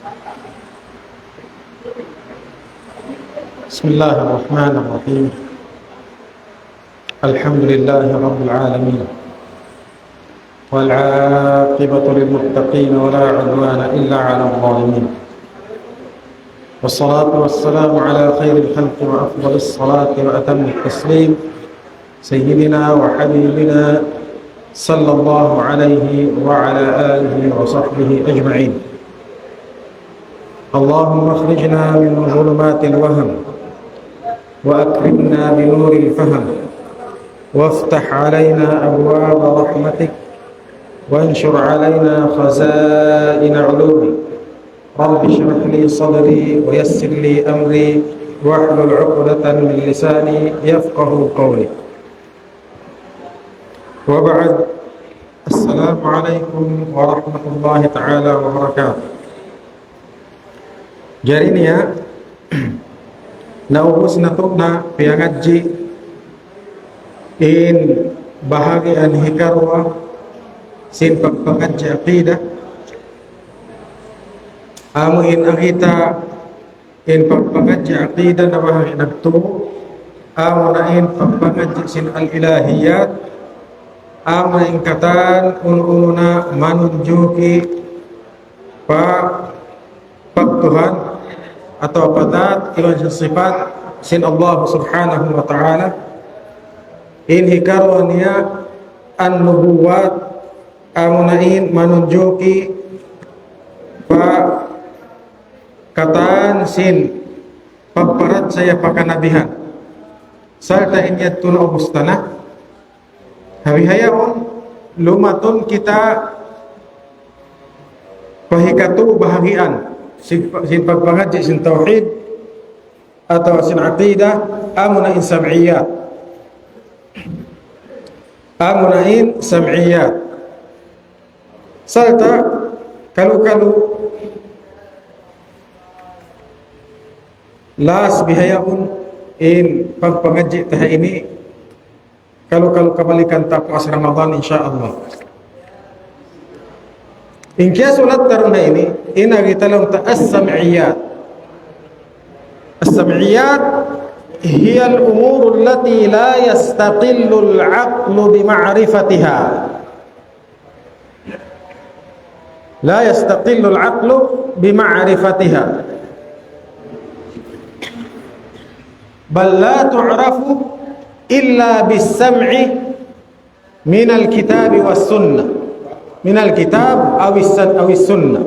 بسم الله الرحمن الرحيم. الحمد لله رب العالمين، والعاقبة للمتقين ولا عدوان إلا على الظالمين، والصلاة والسلام على خير الخلق وأفضل الصلاة وأتم التسليم سيدنا وحبيبنا صلى الله عليه وعلى آله وصحبه أجمعين. اللهم اخرجنا من ظلمات الوهم وأكرمنا بنور الفهم، وافتح علينا أبواب رحمتك، وانشر علينا خزائن علومك. رب اشرح لي صدري ويسر لي أمري واحلل عقدة من لساني يفقه قولي. وبعد، السلام عليكم ورحمة الله تعالى وبركاته. Jarinya naubos na to na piyangadji in bahagian hikarwa sin pagpangadji aqida amuin ang ita in pagpangadji aqida na bahagi nagtuo amo na in pagpangadji sin al-ilahiyat amo na in katan una manunjuki pagtuhan atau padat iwan sifat sin Allah subhanahu wa ta'ala in hikarwa niya an-nubuwat amunain manunjuki pa kataan sin pagparat saya pakanabihan sarta inyat tuna ubustana habihayaon lumatun kita pahikatu bahagian sin pagpangadji sin tauhid atau sin aqidah amunain sam'iyat serta kalu-kalu las bihayaun in pagpangadji taha ini kalu-kalu kabalikan tapuas Ramadan insyaallah. In kaya sulat taruna ini inagitalong ta as-sam'iyat. As-sam'iyat hiya al-umur allati la yastaqillu al-'aqlu bima'rifatiha. La yastaqillu al-'aqlu bima'rifatiha. Bal la tu'rafu illa bis-sam'i min al-kitab was-sunnah. Minal kitab awis sunnah.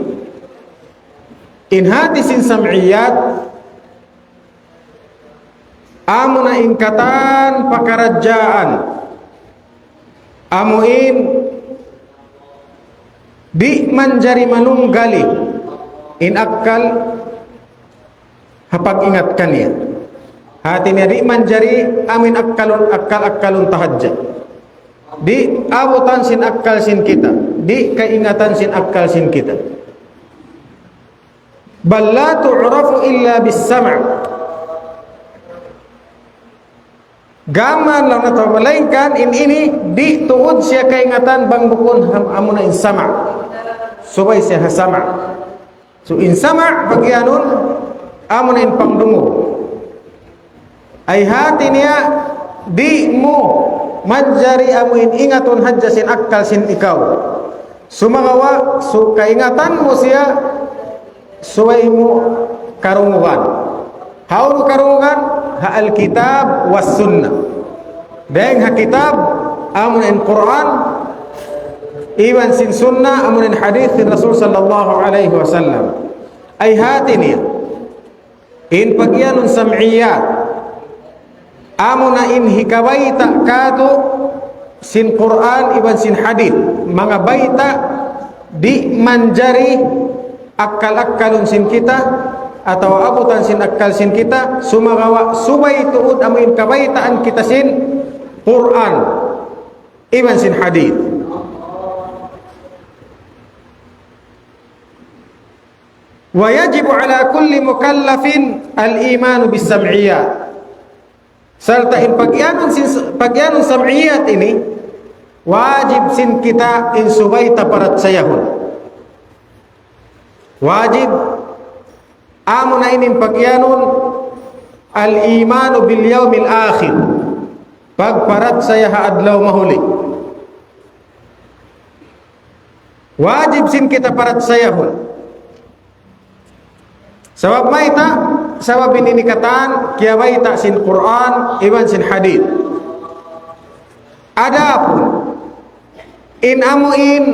In hadisin sam'iyat amuna ingkatan pakarajaan amuin di manjari manunggali in akal hapag ingatkan ya hatinya di manjari amin akkalun tahajjud di abutan sin akal sin kita, di keingatan sin akal sin kita. Bal la tu'rafu illa bis-sam'. Gaman lang nato melainkan ini di tuud siya keingatan bang bukun amuna in sama'. Subay siya sama'. So in sama' bagianun amuna in pangdungo. Ay hati niya di mo manjari amuin ingatun hadja sin akal sin ikaw sumagawa su kaingatan mo siya suway mo karungugan haul karungugan ha alkitab was sunnah deng ha kitab amun in Quran iwan sin sunnah amun in hadith sin Rasul sallallahu alaihi wasallam ay hatini in pagyanun sam'iyat amuna in hikabaita katu sin Quran iban sin hadith mga baita di manjari akal-akalun sin kita atau abutan sin akal sin kita sumagawa subay tuud amuin kabaitaan kita sin Quran iban sin hadith. Wa yajibu ala kulli mukallafin al-iman bis-sam'iyat. Serta in pagyanun sam'iyat ini wajib sin kita in subaita parat sayahun. Wajib amo na inin pagyanon al-imanu bil yawmil akhir, pagparat saya adlaw mahuli. Wajib sin kita parat sayahon. Sabab maita, sabab inikatan kaya maita sin Quran, iwan sin hadith. Adapun in amuin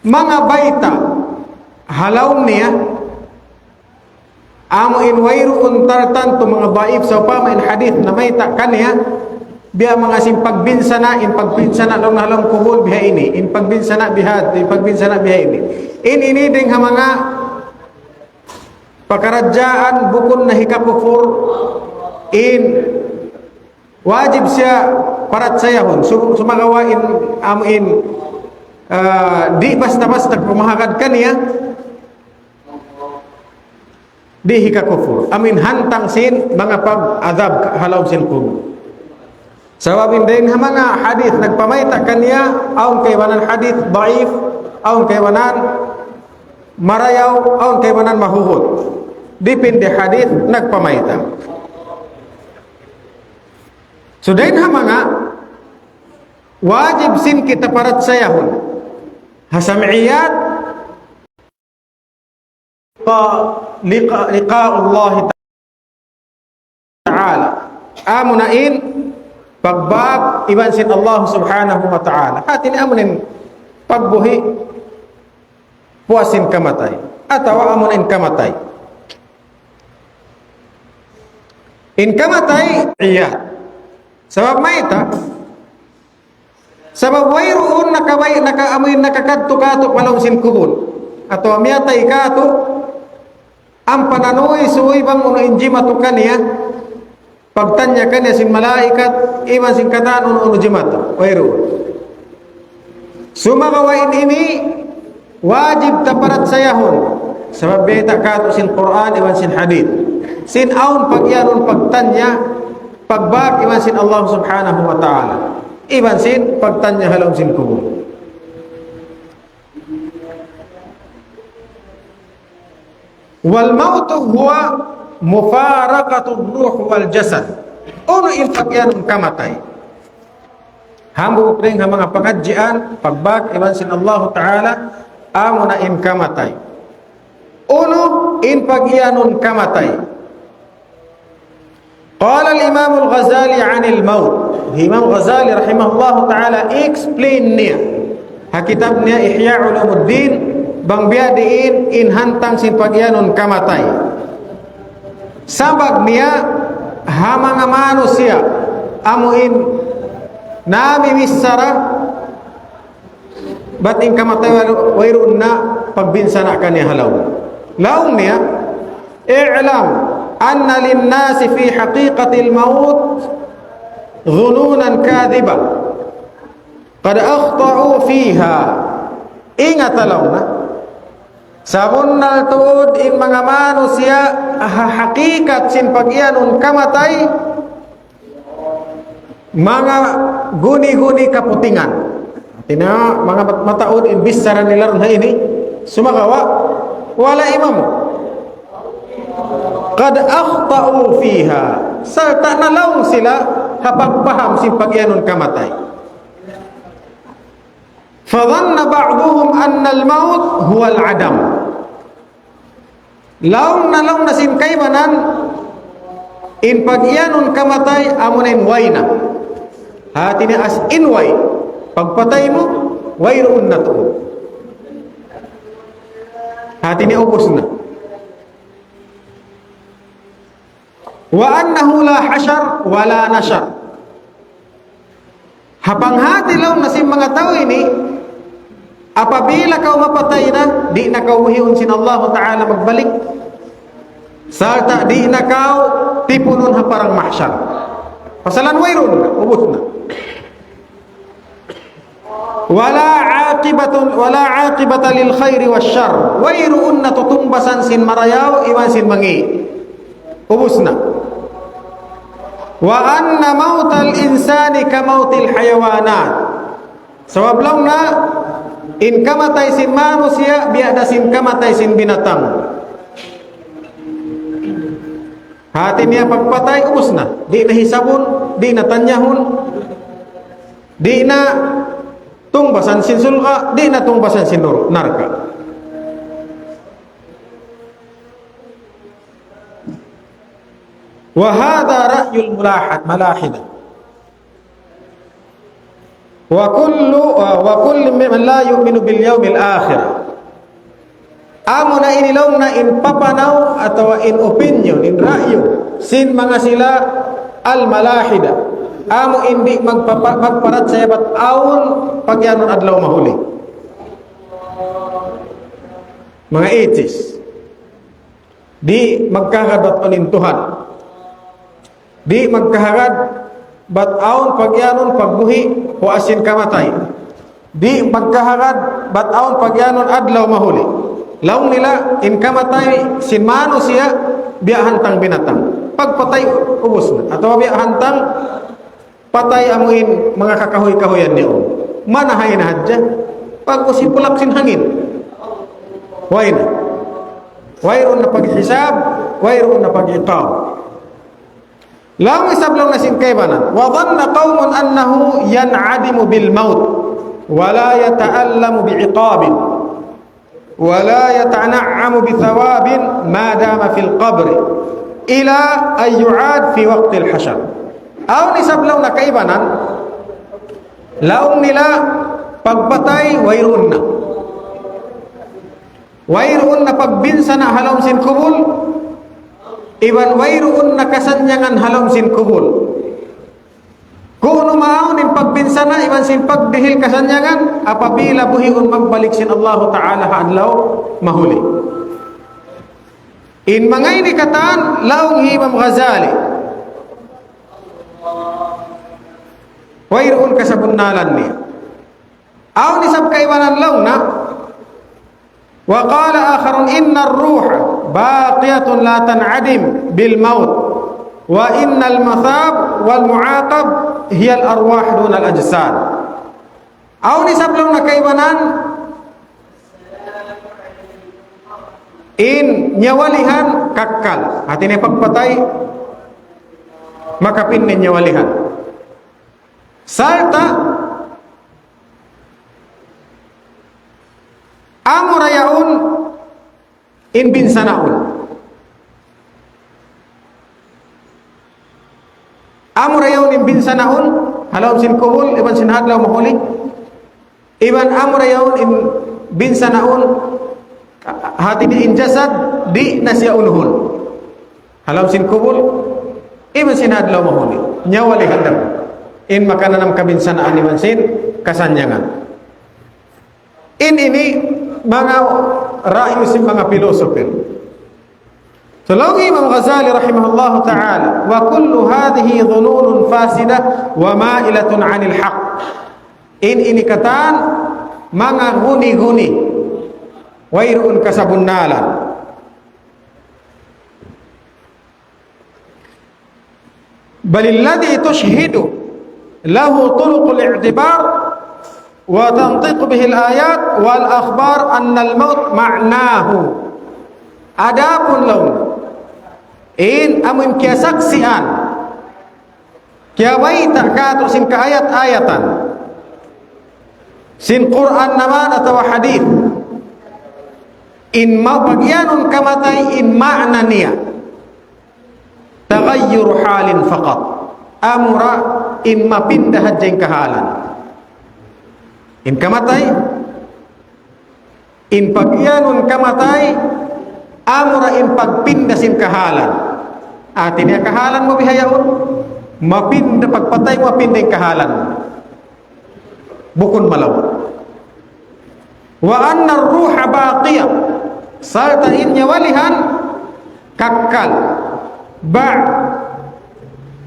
mga baita halaw niya, amuin wayruun tartanto mga baib sa upama in hadith na maita kanya, biya mga pagbinsa in pagbinsana long halong kubul biha ini, in pagbinsana bihad, in pagbinsana biha ini. In iniding ha mga pakaradyaan bukon na hikakufur, in wajib siya parat sayahon. Sumagawain amuin di basta-basta kumahagad kaniya, di hikakufur. Amin hantang sin mga pag-adab halaw sin kubul. Sababin din ha mga hadith nagpamayta kaniya, aun kaywanan hadith daif, aun kaywanan marayaw, aun kaywanan mahuhud. Dipindi hadith nagpamayta. So din ha mga wajib sin kita parat sayahon hasam'iyat liqa Allah ta'ala, amunain pagbag iban sin Allah subhanahu wa ta'ala. Hatin amunin pagbuhi puasin kamatay atau amunin kamatay. In kamatay iya sabab maita, sabab wayroon nakaamoy nakakadto-kato palong sin kubul atau amiyatay kato ang pananoy suoy bang uno inji matukan niya pagtanya kanya sin malaikat iman sin katan uno jimato wayroon. Sumagawain ini wajib taparat sayahon sabab beta kato sin Quran iman sin hadith, sin aun pagyanon pagtanya pagbag iman sin Allah subhanahu wa ta'ala, iman sin pagtanya halaw sin kubul. Wal mautu huwa mufaraqatul ruh wal jasad. Uno in pagyanon kamatay hambu ring ha mga pangadjian pagbag iman sin Allah ta'ala, amo na in kamatay. Uno in pagyanon kamatay. Qala al-Imam al-Ghazali 'an al-maut. Imam Ghazali rahimahullah ta'ala explain niya ha kitab niya Ihya Ulumuddin bang biadiin in hantang sin pagyanon kamatay. Sabag niya ha mga manusia amuin namimissara bating kamatay wayroon na pagbinsana kaniya halaw. Laong niya i'lam anna linnasi fi haqiqatil maut dhununan kadhiba qad akhta'u fiha. Ingat alaw na sabon na tuod in mga manusia hakikat sin pagyanon kamatay mga guni-guni kaputingan. Tina mga mataod in bisara nila na ini sumagawa wala imam qad akhta'u fiha, sarta nalaw sila hapagpaham sin pagyanon kamatay. Fadhanna ba'duhum anna al-maut huwa al-adam. Laong nalaw na sin kaybanan in pagyanon kamatay amunin wayna. Hati ni as in way pagpatay mo wayroon na to. Hati ni ubos na. Wa annahu la hashar wala nashar. Hapanghati law na si mga tao ini apabila kau mapatay na di na kau muhiun sin Allah ta'ala magbalik sarta di na kau tipunon ha parang mahsyar pasalan wayron na ubos na. Wala aqibata lil khairi wasyarr, wayroon na tutumbasan sin marayaw iwan sin mangi ubos na. Wa anna mautal insani ka mautil hayawanat, sabab lang na in kamatay sin manusia biada sin kamatay sin binatang. Hati niya pagpatay, ubos na. Di na hisabon, di na tanyahon, di na tungbasan sin sulka, di na tungbasan sin narka. Wa hadha ra'yul malahida. Wa kullu man la yu'minu bil yawmil akhir. Amo na inilaw na in papanaw atau in opinion, in ra'yo sin mga sila al malahida. Amo hindi magparat sa yabat aun pagyanon adlaw mahuli. Mga atheists. Di magkakabat onin Tuhan. Di magkahagad bat aun pagyanon pagbuhi o asin kamatay. Di magkahagad bat aun pagyanon adlaw mahuli. Laong nila in kamatay sinmano siya biya hantang binatang. Pagpatay ubos na. Atau biya hantang patay amuin mga kakahoy-kahoyan niyo. Manahay na hadya. Pag usipulak sin hangin. Way na. Wayroon na paghisab, wayroon na pag-iqaw. Laong isablaw na sin kaybanan. Wa dhanna qaumun annahu yan'adimu bil maut wa la yata'allamu bi'iqabin. ولا يتنعم بثواب ما دام في القبر إلى أن يعاد في وقت الحشر. أو نسبلو na kaibanan laong nila pagpatay wayroon na pagbinsa na halom sin kubul iban wayroon na kasanyangan halom sin kubul. Kung umaaw nin pagbinsa na iban sin pagdihil kasanyangan apabila buhiun magbalik sin Allah Ta'ala hadlaw mahuli. In mangay ni katan laong Imam Ghazali wayroon ka sa bunnalan niya. Aw ni sab kaibanan law na wa qala akharun inna ar-ruha baqiyatun la tan'adim bil maut wa innal mathab wal mu'aqab hiya al-arwah dun al-ajsad. Aw ni sablaw na kaibanan in nyawalihan kakkal hati ni pagpatay makapin ni nyawalihan salta amurayaun in binsanaun. Amurayaw ni binsanaun halawm sin kuhul iban sin hadlaw mahuli iban amurayaw in binsanaun hati di injasad di nasya unuhun halawm sin kuhul iban sin hadlaw mahuli nyawali hadam in makananam kabinsanaan iban sin kasanyangan. In ini mga ra'yo sin mga pilosofer. So law Imam Ghazali rahimahullah ta'ala wa kullu hadhihi dhunun fasidah wa ma'ilatun 'anil haqq. Ini katan mga guni-guni wayroon kasabunnalan. Bal alladhi tushhidu lahu turuqul i'tibar wa tantiq bihi al-ayat wal akhbar anna al-maut ma'nahu. Adapun law in amun kya saksian kya waita kato sin kaayat-ayatan sin Quran naman atau hadith in mapagyanun kamatay in ma'na niya tagayyur halin faqat amura in mapindah jeng kahalan in kamatay in pagyanun kamatay amura in pagpinda sin kahalan atin ya kahalan mo bihayaon mapinda pagpatay mo mapinda yung kahalan bukon malawat wa anna ar-ruha baqiyah salta in nyawalihan kakkal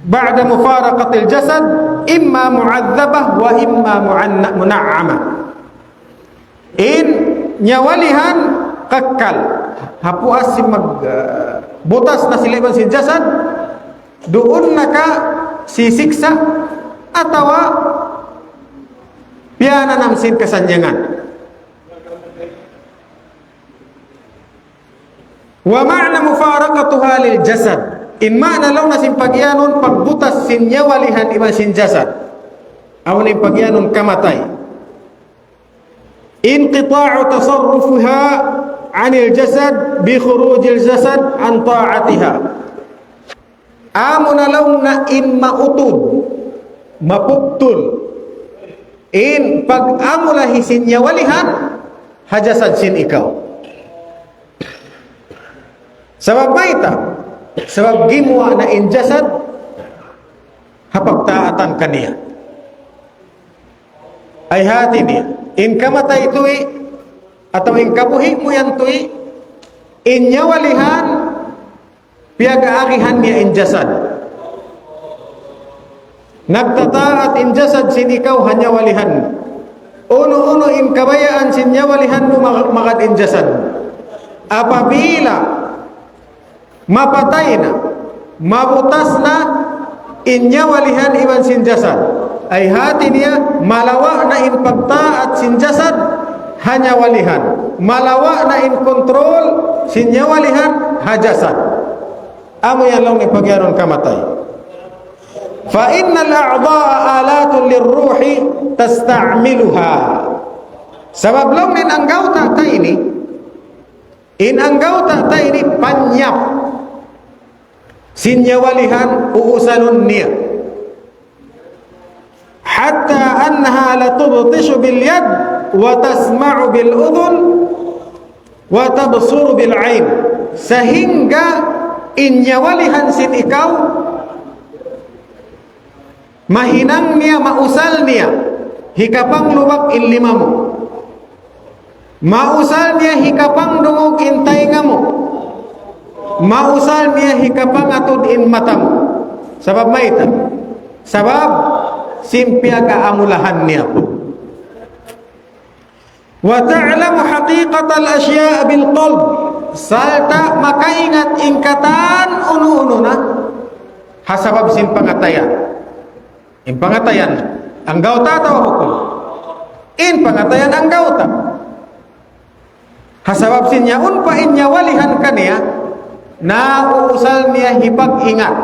ba'da mufaraqatil jasad imma mu'adzabah wa imma muna'amah. In nyawalihan kakkal hapuas si butas na siliban si jasad doon naka sisiksa atawa piyana namsin kasanyangan. Wa ma'na mufaraqatuha lil jasad Inma na lang na simpagyanon pagbutas sin nyawalihan iban sin jasad. Amo ni pagyanon kamatay. Inqita'u tasarrufiha 'anil jasad bi khurujil jasad an ta'atiha. Amo na lang na in mautod, mapuptul. In pag amo lahi sin nyawalihan hajasad sin ikaw. Sabab maita, sabab gimwa na in jasad hapagtaatan kaniya. Ay hati niya. In kamatay ito'y atau in kabuhi mo yan ito'y in nyawalihan piyag-aakihan niya in jasad. Nagtataat in jasad sin ikaw hanyawalihan. Uno-uno in kabayaan sin nyawalihan mo makad in jasad. Apabila mapatay na, mabutas na in nyawalihan iban sin jasad, ay hati niya malawa na in pagtaat sin jasad hanyawalihan, malawa na in kontrol sin nyawalihan hajasad. Amo yan lang ipagyaron kamatay. Fa innal a'dha'a alatun lirruhi tasta'miluha. Sabab lang nin anggaw ta ini, in anggaw ta ini panyap sin nyawalihan uusalun niya. Hatta annaha la tubtishu bil yad wa tasma'u bil udhun wa tabsuru bil ain. Sehingga inyawalihan sin ikaw mahinang niya, mausal niya hikapang luwak in lima mo, mausal niya hikapang dungog in tainga mo, mausal niya hikapang atud in mata mo. Sabab maita, sabab simpia kaamulahan niya po. Wa ta'lamu haqiqatal asya' bil qalb. Salta makaingat ingkatan uno-uno na hasabab sin pangatayan. In pangatayan ang gauta tawa hukum. In pangatayan ang gauta. Hasabab sin niya unpa in nyawalihan kaniya na uusal niya hipag-ingat,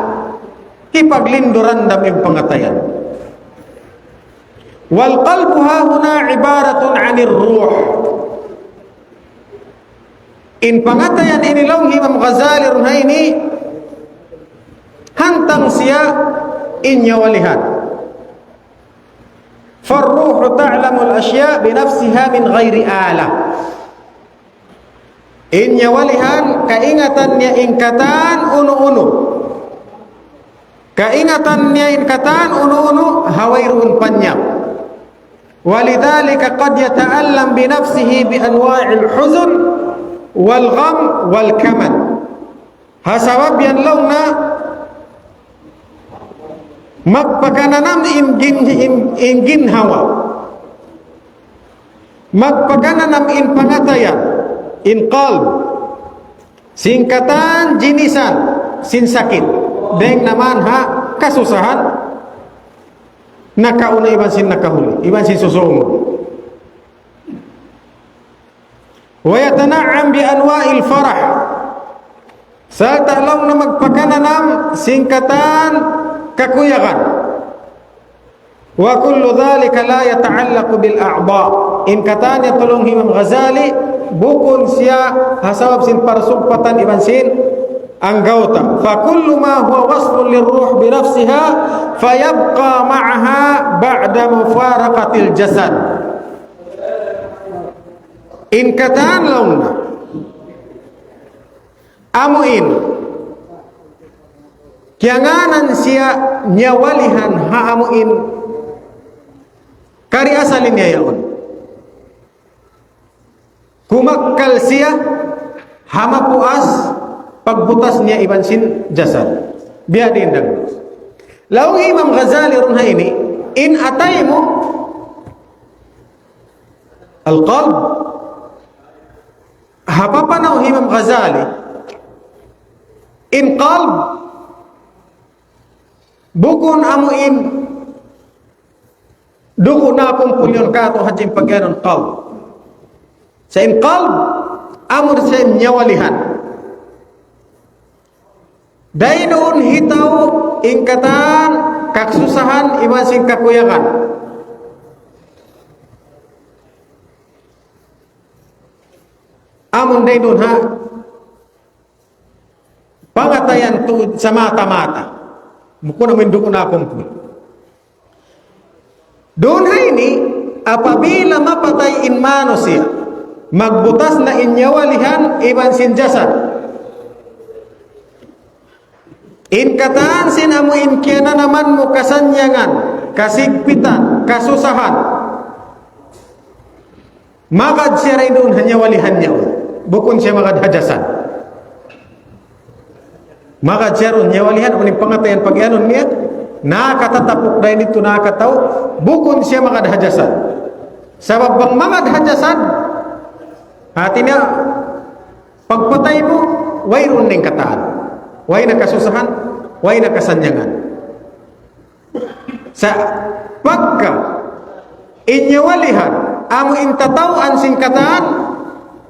hipaglinduran daming pangatayan. Wal qalbu hahuna ibaratun 'anir ruh. In pangatayan inilong Imam Ghazali ron ini hantang siya inyawalihan. Farruhu ta'lamu al-asya' binafsiha min ghairi ala. Inyawalihan kaingatan niya ingkatan uno-uno. Kaingatan niya ingkatan uno-uno hawairuun panyap. Walidhalika qad yata'allam binafsihi bi anwa'il huzn wal gham wal kamal. Hasabab yan lang na magpagananam in ginhawa, magpagananam in pangatayan, in qalb, singkatan jinisan, sin sakit, deng naman ha kasusahan, nakauna iban sin nakahuli, iban sin susungo. Wa yatana'am bi anwa'il farah. Sa talong na magpagananam singkatan kakuyakan. Wa kullu dhalika la yata'allaqu bil a'dha. In katanya tulong Imam Ghazali bukun siya hasabab sin parsupatan iban sin anggauta. Fa kullu ma huwa wasfun lirruh bi nafsiha fayabqa ma'aha ba'da mufaraqatil jasad. In katan launa amuin kianganan siya nyawalihan haamuin kari asalin niya yaon. Kumakkal siya hamapuas pagbutas niya iban sin jasad. Biya din dagdos. Laung Imam Ghazali ron ini in atay mo al-qalb hapapanaw Imam Ghazali in qalb bukun amuin dugo na pong pulyon kato hajing pagyanon qalb. Sa in qalb amur sa nyawalihan Dainoon hitaw ingkatan kaksusahan iman sing kakuyakan. Amun dainoon ha pangatayan tuod sa mata-mata. Mukuna mindukon akong po. Doon ini apabila mapatay in mano siya, magbutas na inyawalihan iban sin jasad. In kataan sin amo in kiyana naman mo kasanyangan, kasigpitan, kasusahan. Makad siya rin doon hanyawalihan niya. Bukon siya makadhajasan. Makad siya rin nyawalihan. Uning pangatayan pag yanon niya, nakatatapok dahil ito nakataw, bukon siya makadhajasan. Sabab bang makadhajasan, hati niya, pagpatay mo, wayron ning kataan. Way na kasusahan, way na kasanyangan. Sa pagka inyawalihan, amo intatawaan sing kataan,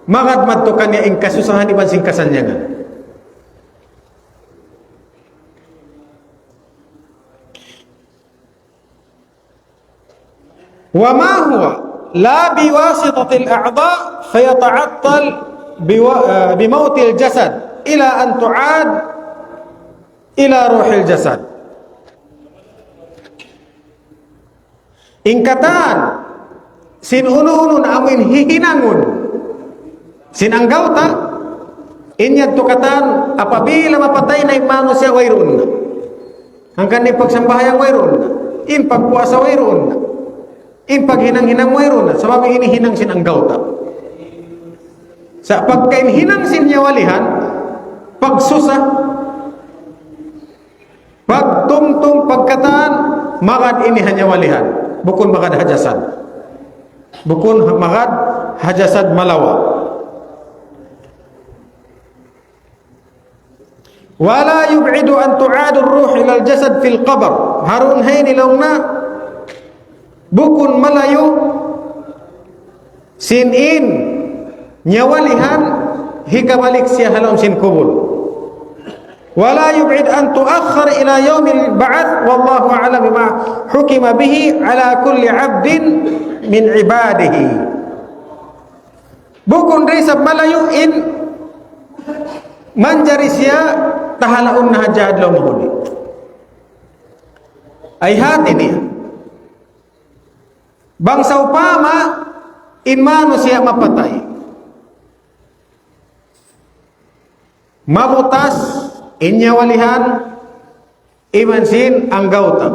makadmadtukan niya ing kasusahan iban sing kasanyangan. وما هو لا بواسطة الأعضاء فيتعطل بموت الجسد إلى أن تعاد إلى روح الجسد. Ingkatan sin uno-uno na amin hihinangon sin anggauta inyad tukatan apabila mapatay na imano siya wayroon na hanggang ni pagsambahayang wayroon na in pagpuasa wayroon na in paghinang-hinang wayroon na sabab inihinang sin anggauta sa pagkainhinang sin nyawalihan pagsusa pagtungtung pagkataan magad ini hanyawalihan bukun magad hajasan bukun magad hajasad malawa wala yub'idu an tu'adu ar-ruh ila al-jasad fil qabr harun hayni lawna bukun malayo sinin nyawalihan hikabalik siya halom sin kubul wala yub'id an tuakhkhar ila yaumil ba'ats wallahu a'lam bima hukima bihi ala kulli 'abdin min ibadihi bukun risab malayo in manjari siya tahalaun na hajad lo mahuli ay hati niya bangsa upama in mano siya mapatay mabutas inyawalihan imansin ang gauta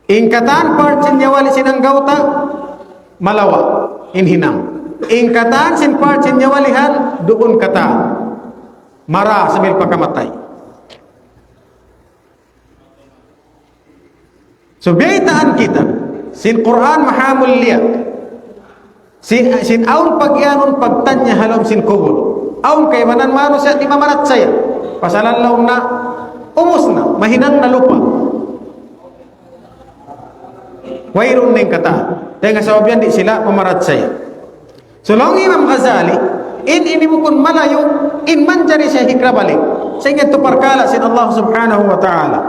ingkatan part sin nyawali sin ang gauta malawa inhinang ingkatan sin part sin nyawalihan doon kata mara sambil pagkamatay so biyaitaan kita sin Quran mahamul liya sin aun pagyanon pagtanya halom sin kubul aun kay manan mano siya di mamarat saya pasalanlaw na umus na mahinang na lupa wayron ning kata tenga sababyan di sila mamarat saya so long Imam Ghazali in inimukun malayo in manjari siya hikrabalik sa ingin tuparkala sin Allah subhanahu wa ta'ala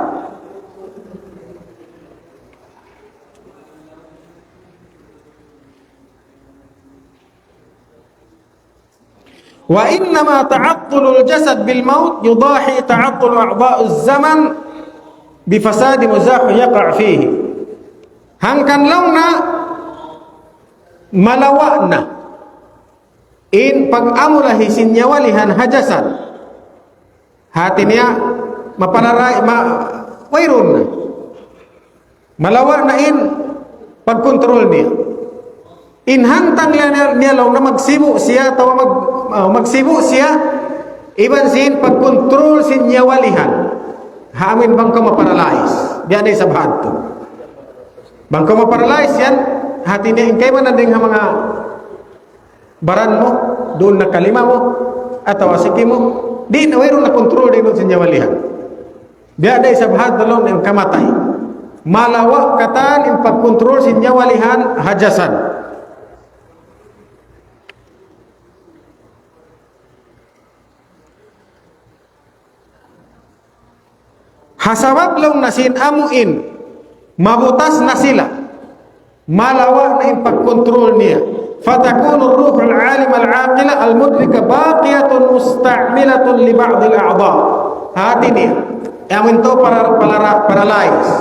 وإنما تعطل الجسد بالموت يضاحي تعطل أعضاء الزمن بفساد مزاح يقع فيه هنكن لونا ملوأنا إن pag-amulah isinyawalihan hajasan hatinya mapanaray wayron na malawa na in pagkontrol niya inhantang niya law na magsibo siya tawa magsibo siya iban sin pagkontrol sin nyawalihan hamin bang ka maparalyze diyan ay sabhat to bang ka maparalyze yan hati niya in kay man ding mga baran mo doon na kalima mo atawa siki mo di na wayron na kontrol din sin nyawalihan diyan ay sabhat dalon ang kamatay malawa katan in pagkontrol sin nyawalihan hajasan hasabab law nasin amuin mabutas na sila malawa na impagkontrol niya fatakunu ruh al-alim al-aqila al-mudrika baqiyatun musta'milatun li ba'd al-a'dha hati niya amin to paralyze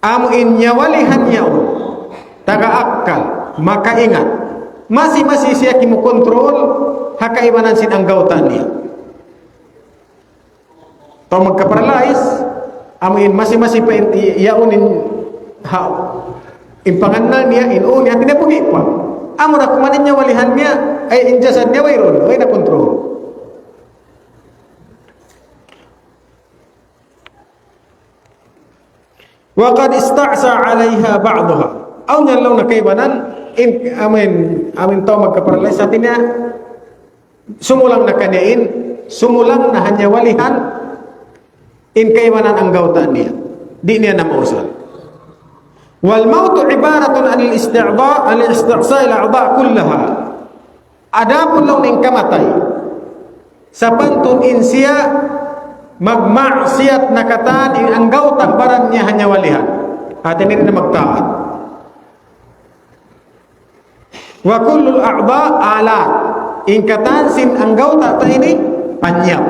amuin nyawalihan yaw taga-akal makaingat masih siya kimukontrol hakaimanan sin ang gautan niya tau magka-paralyze amuin masih pa yaunin impangan niya inuun niya tinapugi pa amo na kumanin niya walihan niya ay injasad niya wayron ay na kontrol wa qad ista'sa 'alayha ba'daha aw nyalaw na kaybanan amin tau magka-paralyze sa tinya sumulang na kaniin sumulang na hanya walihan in kaymanan ang gautan niya di niya na mausal wal mautu ibaratun anil isti'sa ila a'dha kullaha adapun law ning kamatay sa pantun insiya magmaksiyat na katan in ang gautan baran niya hanya walihan atin rin na magtaat wa kullul a'dha alat in katan sin ang gautan ta ini panyap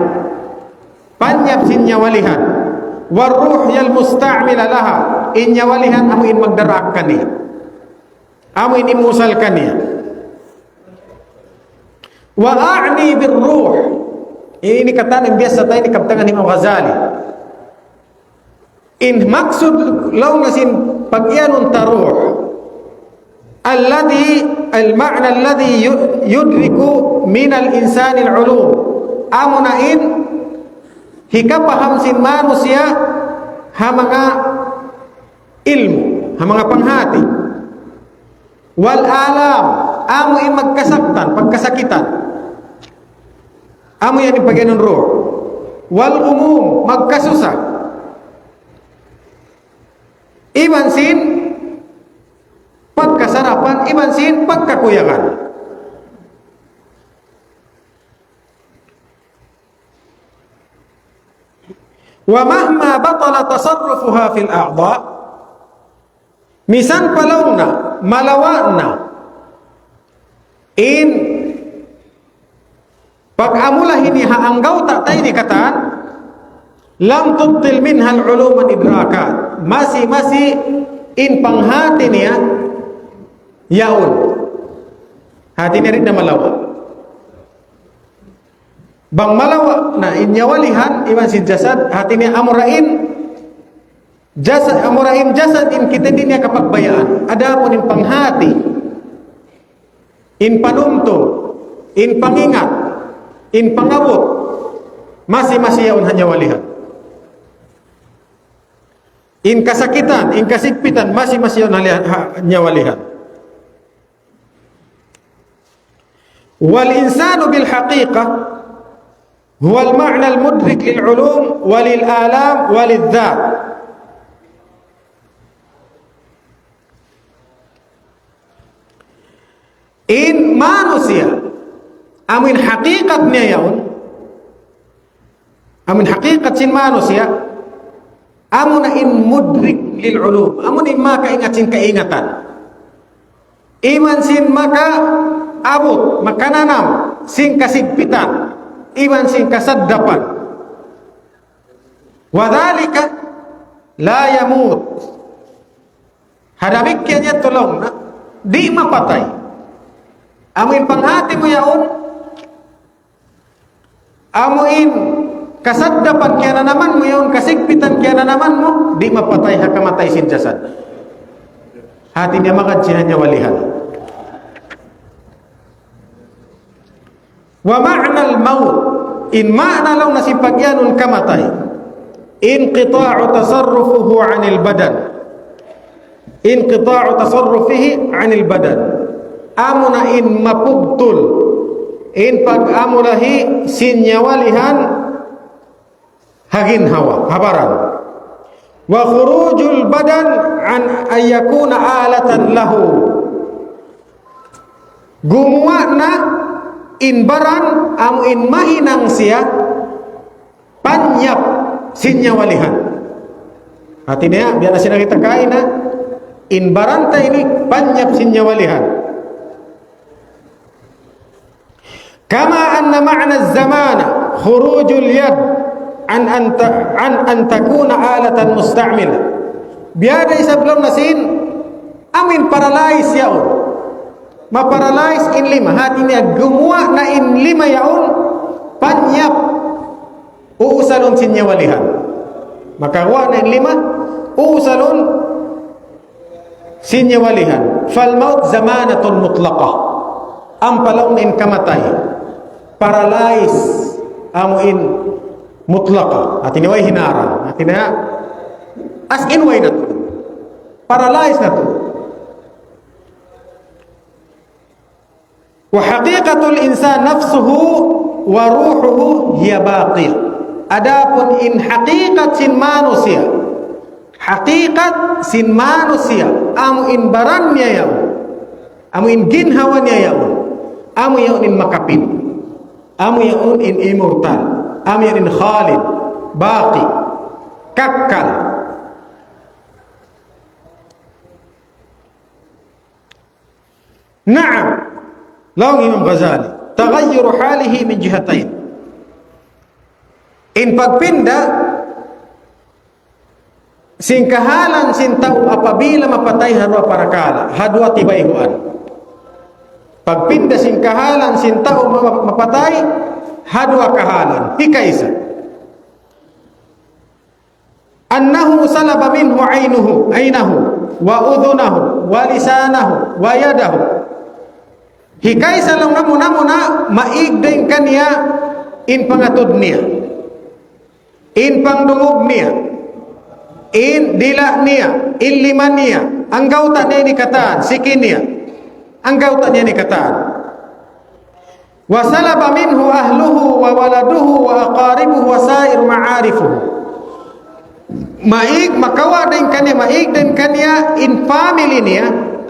sin nyawalihan waruh yal musta'mila laha in nyawalihan amuin magdarak kaniya amuin imusal kaniya wa a'ni birruh ini kata yang biasa tayo ni Kaptangan Imam Ghazali in maksud law nasin pagyanun taruh alladhi al-ma'na alladhi yudriku min al-insani al-ulum amunain hikapaham sin manusia ha mga ilmu ha mga panghati wal alam amu in magkasaktan pagkasakitan amu yan ipagyanon roh wal umum magkasusa iban sin pagkasarapan iban sin pagkakuyangan wa mahma batala tasarrufuha fil a'dha misan palawna malawana in pag-amulahin ni haanggaw tatay ni katan lam tubtil minha al-ulum idrakat masih in panghati niya yaun hati niya rin na malawa bang malawa na inyawalihan iman si jasad hati niya amurain jasad in kita din niya kapagbayaan ada pun in panghati in panumto in pangingat in pangabot masih yaun hanya walihan in kasakitan in kasigpitan masih yaun hanya walihan wal insanu bil haqiqah huwa al ma'na al mudrik lil ulum walil alam walil dhat in manusia amin hakikat niya yaun amin hakikat sin manusia amun na in mudrik lil ulum amun in makaingat sin kaingatan iman sin maka abot makananam sin kasigpitan iman sin kasaddapan wadhalika la yamut hadamik kanya tulong na di mapatay amin panghati mo yaon amuin kasaddapan kaya na naman mo yaon kasigpitan kaya na naman mo di mapatay hakamatay sin jasad hati niya makadsihan niya walihan wa ma'na al-maut in ma'na law nasipagyanun kamatay inqita'u tasarrufuhu 'anil badan inqita'u tasarrufihi 'anil badan amuna in mapugtul in pag-amulahi sinyawalihan hagin hawa habaran wa khurujul badan an ayyakuna alatan lahu gumuwa na in baran amu in mahinang siya panyap sinyawalihan. Artinya biar nasi kita kain in baranta ini panyap sinyawalihan. Kama anna ma'na az-zamana khurujul yad an takuna alatan musta'mila. Biada sebelum nasin amin paralyze yaun. Ma-paralyze in lima. Hatinya gumua na in lima yaun panyap uusalun sinyawalihan. Maka wa na in lima uusalun sinyawalihan. Fal maut zamanatun mutlaqah. Ampalaw na in kamatay. Paralyze amuin mutlaqah. Hatinya way hinara. Hatinya as in way na to. Paralyze na to. Wa haqiqatul insan nafsuhu wa ruhuhu hiya baqiyah. Adapun in haqiqat sin manusia, haqiqat sin manusia amu in barannya yaun, amu in ginhawannya yaun, amu yaun in makapin, amu yaun in immortal, amu yaun in khalid, baqi, kakkal. Na'am, lawan Imam Ghazali, taghayyur halihi min jihatain. In pagpinda sing kahalan sin tao apabila mapatay hadwa parakala, hadwa tibayhuan. Pagpinda sing kahalan sin tao mapatay hadwa kahalan, hikaisa. Annahu salaba minhu aynahu wa udhunahu wa lisanahu wa yadahu. Hikaisa lang namuna maigdeng kaniya in pangatod niya, in pangdungog niya, in dila niya, in liman niya, ang gauta niya ni kataan, sikin niya, ang gauta niya ni kataan. Wa salaba minhu ahluhu wa waladuhu wa aqaribuhu wa sair ma'arifuhu. Maig makawa din kaniya, maig din kaniya in family niya,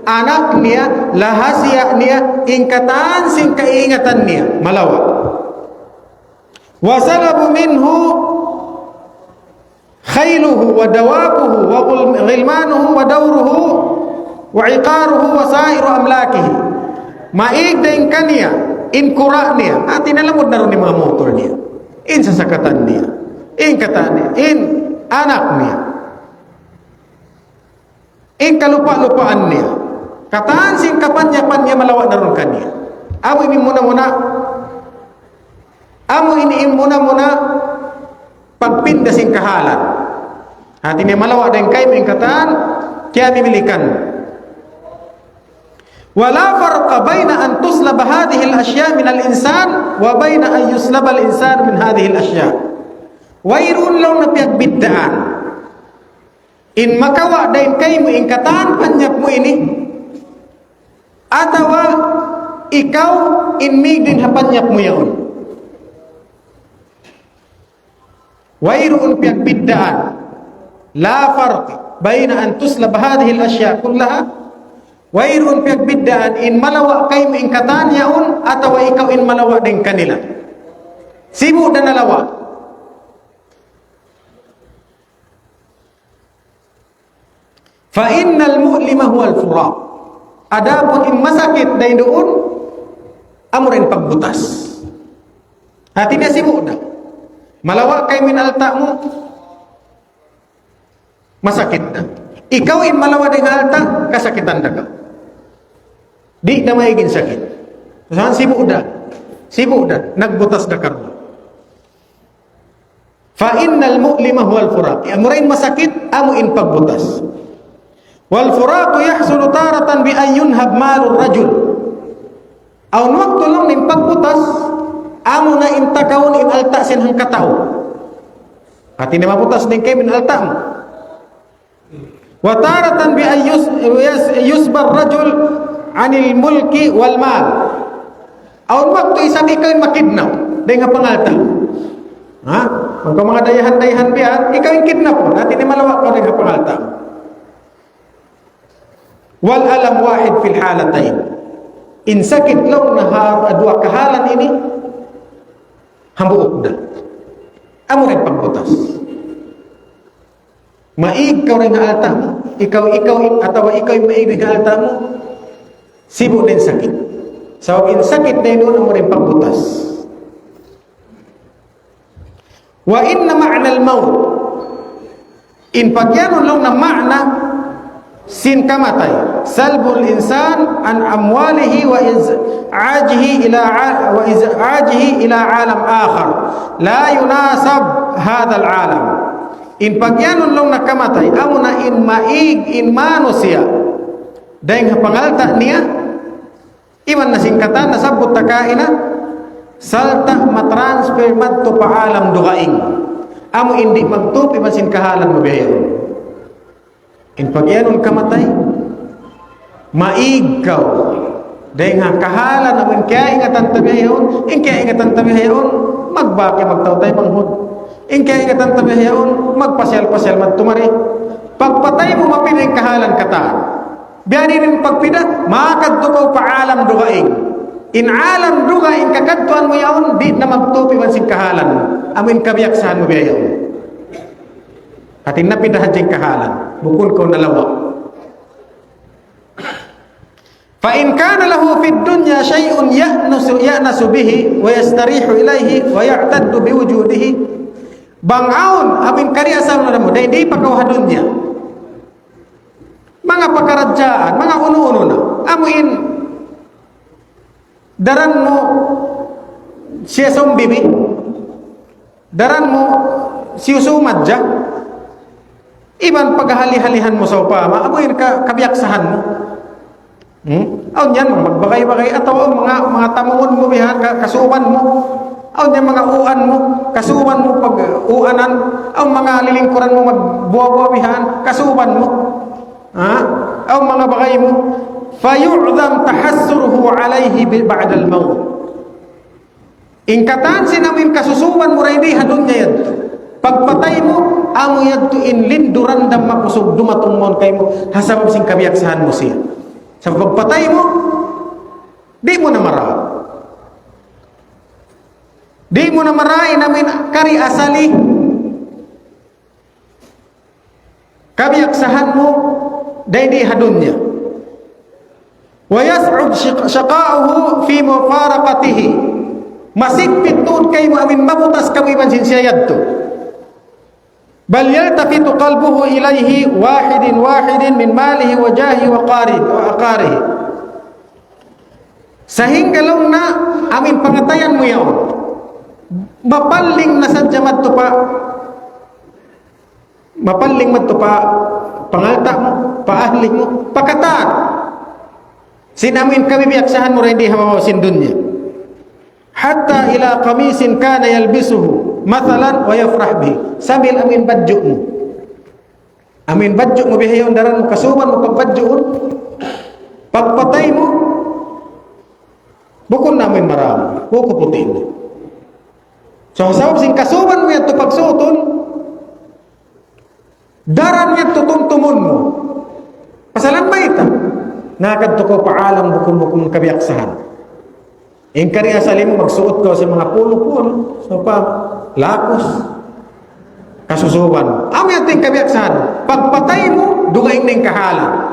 anak niya, lahasya niya, ingkatan sing kaingatan niya, malawa. Wasalabu minhu khailuhu wa dawabuhu wa ghilmanuhu wa dawruhu wa iqaruhu wa sairu amlakihi. Maig din kaniya, in kura niya, at inalamod na rin mga motor niya, in sasakatan niya, in katan niya, in anak niya, in kalupa-lupaan niya. Kataan sing kapanya-panya malawa na ron kanya. Amo ini muna pagpinda sing kahalan. Hati ni malawa din kayo yung kataan, kaya mimilikan. Wala farqa bayna an tuslaba hadhihi al-ashya min al-insan wa bayna an yuslaba al-insan min hadhihi al-ashya. Wairun law na piyagbiddaan. In makawa din kayo mo yung kataan, panyap mo ini, atawa ikaw inmig din hapanyap mo yaon. Wayroon piyagbiddaan, la farq bayna an tuslab hadhihi al-ashya kullaha. Wayroon piyagbiddaan in malawa kay mo in kataan yaon, atawa ikaw in malawa din kanila. Simu na nalawa. Fa innal mu'lima huwa al-furaq. Adapun in masakit dahil doon, amo rin pagbutas. Hati niya simu na. Malawa kay minalta mo, masakit na. Ikaw in malawa din alta, kasakitan na ka. Di na maiging sakit. Saan simu na? Simu na. Nagbutas na karma. Fa innal mu'lima huwal furaq. Amo rin masakit, amo in pagbutas. Wal furaqu yahsulu taratan bi an yunhab malur rajul. Aun waktu lang ning pagbutas amo na intakawon in alta sin hang katao. Ati na mabutas ning kay min alta mo. Wa taratan bi an yusbar rajul anil mulki wal mal. Aun waktu isang ikaw makidnap day nga pangalta. Ha? Kung mga dayahan-dayahan biyan, ikaw yung kidnap mo. Ati ni malawak ka day nga pangalta. Wal alam wahid fil halatain. In sakit law nahar adwa kahalan ini hambuok na. amo rin pagbutas. Maig ka rin nga alta mo, ikaw, atawa ikaw yung maig nga alta mo, sibo din sakit. So, in sakit na yun, amo rin pagbutas. Wa inna ma'na al-maut, in pagyanon lang na ma'na, sin kamatay, salbul insan an amwalihi wa iz'ajihi ila alam akhar, la yunasab hadha al-alam. In pagyanon lang nakamatay, amo na in maig, in mano siya. Dahil pangalta niya, iman na singkatan, nasabot takaina, salta matransfer madto paalam dugaing. Amo hindi magtupi man sinkahalan mo biyayon. In pagyanon kamatay, maig kaw. Dahil nga kahalan naman kaya ingatan tabihayon, in kaya ingatan tabihayon, magbaki magtawtay manghod. In kaya ingatan tabihayon, magpasyal-pasyal magtumari. Pagpatay mo mapinig kahalan kataan. Biyani rin pagpida, makakadto ko paalam dugaing. In alam dugaing kakadtuan mo yaon, di na magtupi man sing kahalan mo. Amin kabiyaksahan mo biyayon. At inapidahan sing kahalan, bukul ko nalawa. Fa in kana lahu fid dunya shay'un ya'nasu bihi wa yastarihu ilayhi wa ya'taddu biwujudihi, bangaon amin kari asam na mo dahil di pagkawha dunya mga pakaradyaan, mga uno-uno na amuin daran mo siya sombibi, daran mo siya sumadja, iban paghali-halihan mo sa upama, amuin kabiyaksahan mo. Aw niyan magbagay-bagay ataw mga tamuon mo bihan kasuban mo. Aw niyan mga uan mo, kasuban mo pag uanan. Aw mga lilingkuran mo magbuwa-buwa bihan, kasuban mo. Aw mga bagay mo, fayu'dham tahassuruhu alayhi ba'da al-maut. Ingkatan sinamin kasusuban mo ray di hadon niya yadto. Pagpatay mo, amo yadto inlinduran dam makusog dumatungmon kay mo hasabab sing kabiyaksahan mo siya. Sa pagpatay mo, di mo na mara. Di mo na marain namin kari asali. Kabiyaksahan mo, dahil di hadun niya. Wa yas'ud syaqa'uhu fi mufaraqatihi. Masipit tuod kay mo amin mabutas kami man sinsiyad to. Bal yaltafitu qalbuhu ilayhi wahidin min malihi wa jahi wa aqarihi. Sahinggalong na amin pangatayan mo yaon. Mapaling na sadya madto pa. Mapaling madto pa pangalta mo, paahlig mo, pakataan. Sinamin kami biyaksahan mo rin di hamawasin dunya. Hatta ila qamisin kana yalbisuhu mathalan wa yafrah bihi, sambil amin badyo mo, amin badyo mo bihayon daran mo kasuman mo pagbadyoon, pagpatay mo bukon namin marami buko puti mo. So sabab sing kasuman mo yato pagsuton daran yato tumtumon mo pasalan ba ita nakadto ko paalam bukon kabiyaksahan. In kari asali mo magsuot ko sa mga pulo-pulo so pa lakos kasusuban amo yating kabiyaksahan. Pagpatay mo dugaing ning kahalan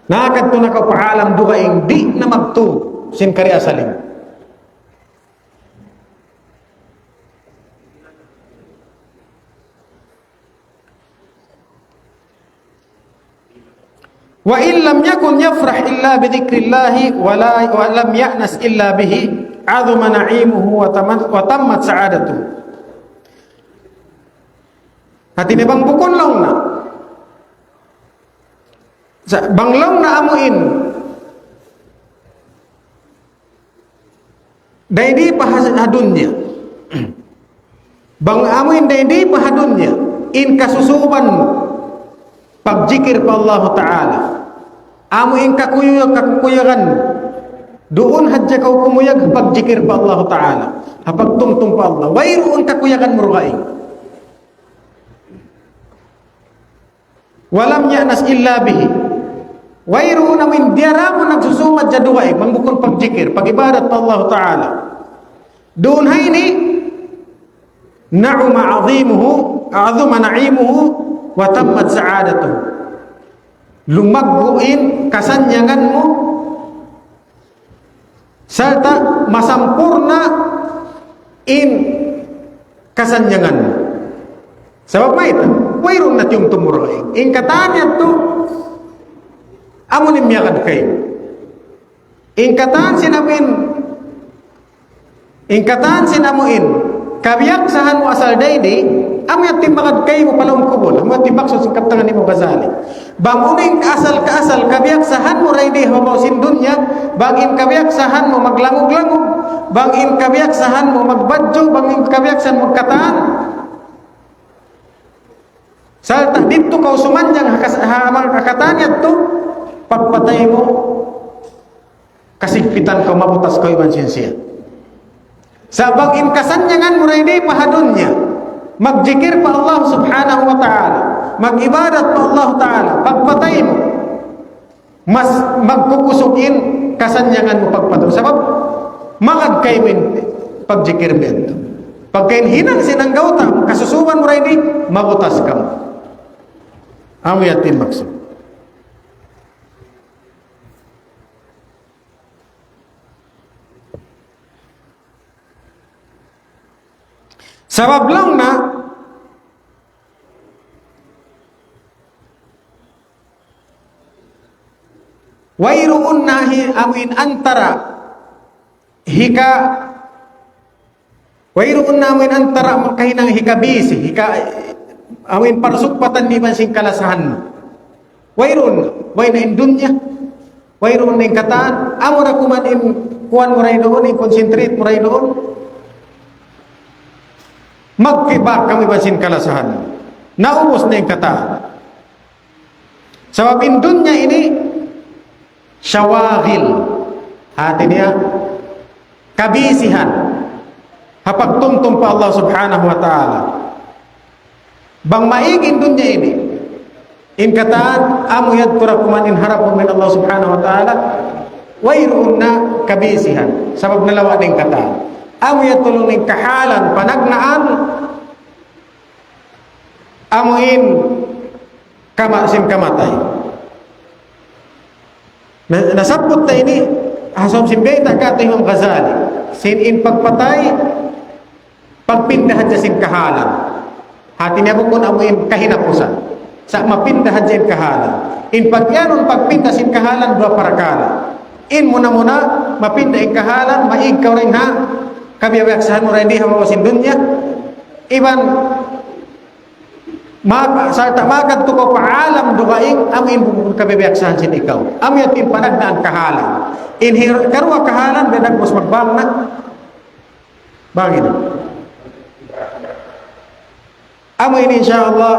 nakadto na ka paalam dugaing di na magtu sin kari asali. Wa in lam yakun yafrah illa bi dzikrillah wa lam ya'nas illa bihi 'azama na'imuhu wa tammat sa'adatuhu. Hatine bang bukon lang na banglaw na amuin dahil di pahadun niya bang amuin dahil di pahadun niya in kasusuban mo pagjikir pa Allah Ta'ala amuin kakuyagan doon hadya kau kumuyag pagjikir pa Allah Ta'ala hapagtungtung pa Allah wayroon kakuyagan mo rukain walam ya'nas illa bihi wayroon namin diara mo nagsusumad jaduay mangbukon pagjikir pagibadat pa Allah Ta'ala doon hay ni na'uma 'azimuhu, 'azuma na'imuhu wa tammat sa'adatuhu. Lumagguin kasanyanganmu serta masampurna in kasanyanganmu. Sebab maita wairun na tiyong tumuroy. In katanya to amunin miyakad kayo. In katan sinamuin kabiyak sahan mo asal daydi amo yung timbakad kayo mo palong kubol. Amo yung timbak sa kaptangan ni mo Ghazali. Bangunin asal ka asal kabiyak sahan mo raydi habaw sindunya. Bangin kabiyak sahan mo maglangog-langog. Bangin kabiyak sahan mo magbadyo. Bangin kabiyak sahan mo kataan. Salta dito kau sumanjang kakatanya to pagpatay mo kasigpitan kau mabutas kau iman siya. Sabang inkasanyangan mo rin pahadun niya magjikir pa Allah subhanahu wa ta'ala, mag-ibadat pa Allah ta'ala, pagpatay mo mas magkukusukin kasanyangan mo pagpatay. Sabab magad kayo pagjikir mo ito. Pagkain hinang sinanggaw ta kasusuban mo rin mabutas ka mo. Amo yatin maksud. Sabab lang na wairuun nahi amin antara hika wairuun namin antara makahinang hikabisi hika amin parasukpatan ni mansing kalasahan wairun na indunya wairun na kataan amo na kumanin kuan mo rin doon i-concentrate mo rin doon magkibak kami mansing kalasahan naubos na yung kataan sabab indunya ini syawagil hati niya kabisihan hapagtumtum pa Allah subhanahu wa ta'ala bang maigin dunya ini in kataan amu yadkura kuman in harap min Allah subhanahu wa ta'ala wairun na kabisihan sabab nalawa din kataan amu yadtulong ng kahalan panagnaan amuin kamasin kamatay nasabot na ini hasam simbay takata Imam Ghazali sin in pagpatay pagpindahan sa sin kahalan hati niya kung amuin kahinapusan sa mapindahan sa in kahalan in pagyanon pagpinda sin kahalan dua parakala in muna mapinda in kahalan maig ka rin ha kabiyawaksahan mo rin di hamawasin dunya iban sarta magad to ko paalam dukaing amin kabiyawaksahan sin ikaw amin yatin panagnaan kahalan in karwa kahalan bedag mas magbang na bagay na amo ini insyaallah